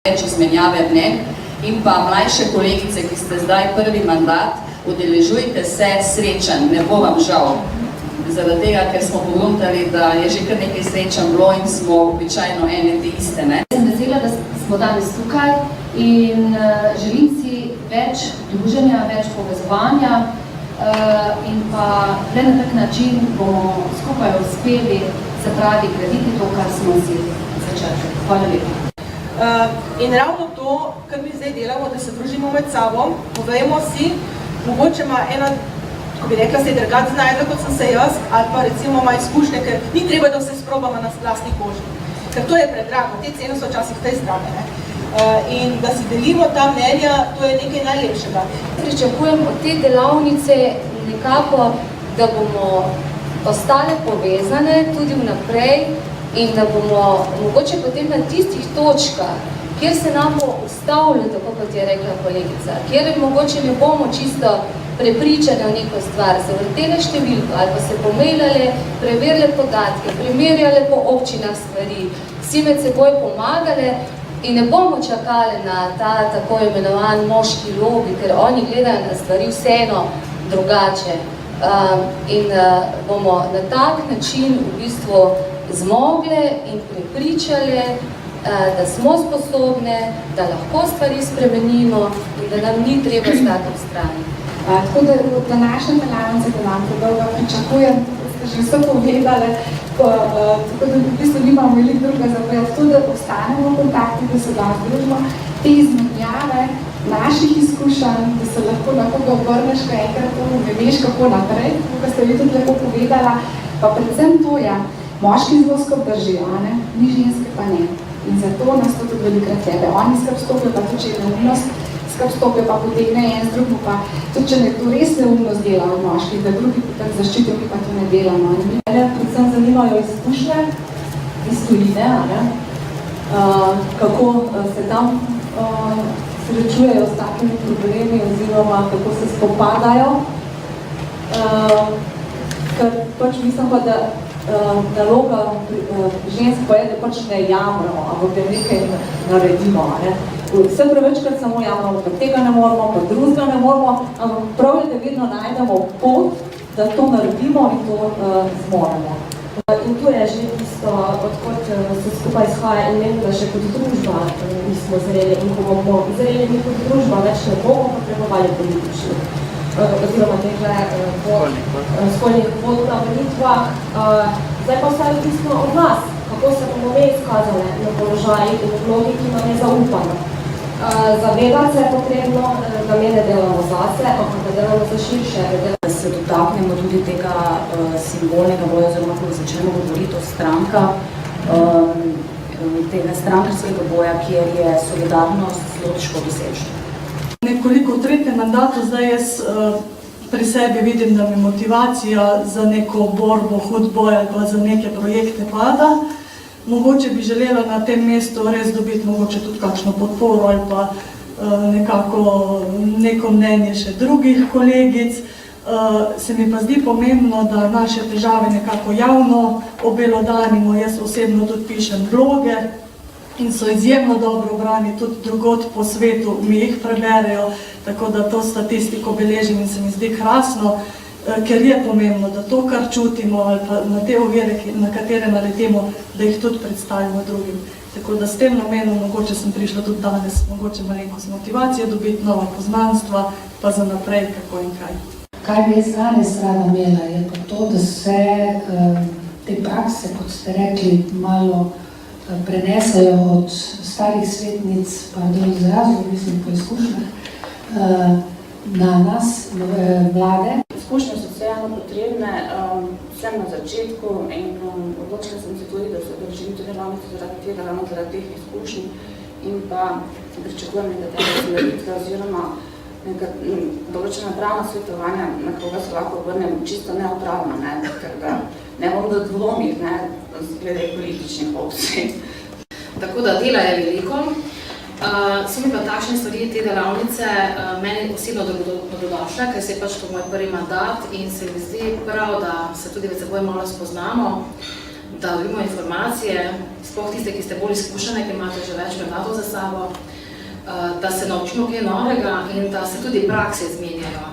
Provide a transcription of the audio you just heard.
več izmenjave mnenj in pa mlajše kolegice, ki ste zdaj prvi mandat, udeležujte se srečanj, ne bo vam žal. Zaradi tega, ker smo pogledali, da je že kar nekaj srečanj bilo in smo običajno ene te iste. Sem vesela, da smo danes tukaj in želim si več druženja, več povezovanja in pa le na tak način bomo skupaj uspeli graditi to, kar smo si začeli. Hvala lepa. In ravno to, kar mi zdaj delamo, da se družimo med sabo, povejmo si, mogoče ima ena, ko bi rekla, se drugač znajde, kot sem se jaz, ali pa recimo ima izkušnje, ker ni treba, da vse sprobamo na lastni koži. Ker to je predrago, te cene so včasih tej strane. In da si delimo ta mnenja, to je nekaj najlepšega. Pričakujem od te delavnice nekako, da bomo ostale povezane tudi vnaprej in da bomo mogoče potem na tistih točkah, kjer se nam bo ustavilo, tako kot je rekla kolegica, kjer mogoče ne bomo čisto prepričane v neko stvar, zavrtele številko ali pa se pomailale, preverjale podatke, primerjale po občinah stvari, vsi med seboj pomagale in ne bomo čakali na ta tako imenovan moški lobi, ker oni gledajo na stvari vseeno drugače. In bomo na tak način v bistvu zmogle in prepričale, da smo sposobne, da lahko stvari spremenimo in da nam ni treba stati v strani. Tako da v današnjem delavnici, da vam predolgo pričakujem, ste že vse povedali, tako da v bistvu nimam veliko druga zapovedati, to, da ostanemo v kontakti, da se danes družimo, te izmenjave naših izkušenj, da se lahko ga obrneš, kaj enkrat to ne veš, kako naprej, kako ste vi tudi lepo povedala, pa predvsem to je, moški zelo skrb držijo, ni ženske pa ne. In zato nas to tudi velikrat tebe. Oni skrb stopijo pa tudi, če je neumnost, skrb stopijo pa potegne en z drugim, pa tudi, če nekdo res neumnost dela od moških, da drugi potem zaščitijo, ki pa to ne delamo. Mene predvsem zanimajo izkušnje iz tujine, kako se tam srečujejo s takimi problemi oziroma kako se spopadajo. Ker pač mislim pa, da naloga žensk pa je, da pač ne jamramo, ampak da nekaj naredimo. Vse prevečkrat samo jamramo, pa tega ne moramo, pa drugega ne moramo, ampak prav je, da vedno najdemo pot, da to naredimo in to zmoremo. In tu je že tisto, odkot se skupaj izhaja in vem, da še kot družba nismo zreli in ko bomo zreli mi kot družba, več ne bomo potrebovali političnih oziroma tehle spolnih kvot na volitvah. Zdaj pa vse odvisno od nas, kako se bomo me izkazali na položajih in vlogi, ki nam je zaupano. Zavedati se je potrebno, da me ne delamo zase, ampak da delamo za širše. Da se dotaknemo tudi tega simbolnega boja, oziroma ko začnemo govoriti o strankah, tega strankarskega boja, kjer je solidarnost zelo težko doseči. Nekoliko v tretjem mandatu zdaj jaz pri sebi vidim, da mi motivacija za neko borbo, hud boj ali pa za neke projekte pada. Mogoče bi želela na tem mestu res dobiti mogoče tudi kakšno podporo ali pa nekako neko mnenje še drugih kolegic. Se mi pa zdi pomembno, da naše težave nekako javno obelodanimo. Jaz osebno tudi pišem bloge in so izjemno dobro brani, tudi drugod po svetu mi jih preberejo, tako da to statistiko beležim in se mi zdi krasno, ker je pomembno, da to, kar čutimo ali pa na te ovire, na katere naletimo, da jih tudi predstavimo drugim. Tako da s tem namenom mogoče sem prišla tudi danes, mogoče malenkost motivacije dobiti, nova poznanstva, pa za naprej, kako in kaj. Kaj bi jaz danes rada imela, je pa to, da se te prakse, kot ste rekli, malo prenesejo od starih svetnic, pa do izrazov, mislim, po izkušnjah, na nas, mlade. Izkušnje so vseeno potrebne, sem na začetku in odločila sem se tudi, da se držim te delavnice zaradi tega, ravno zaradi teh izkušnj in pa pričakujem nekatere usmeritve oziroma določena pravna svetovanja, na koga se lahko obrnem čisto neupravno, ker da ne bom da dvomih, glede političnih opcij. Tako da dela je veliko. So mi pa takšne stvari te delavnice meni osebno dobrodošle, ker se je pač to moj prvi mandat in se mi zdi prav, da se tudi med seboj malo spoznamo, da dobimo informacije, sploh tiste, ki ste bolj izkušene, ki imate že več mandatov za sabo, da se naučimo kaj novega in da se tudi prakse izmenjajo.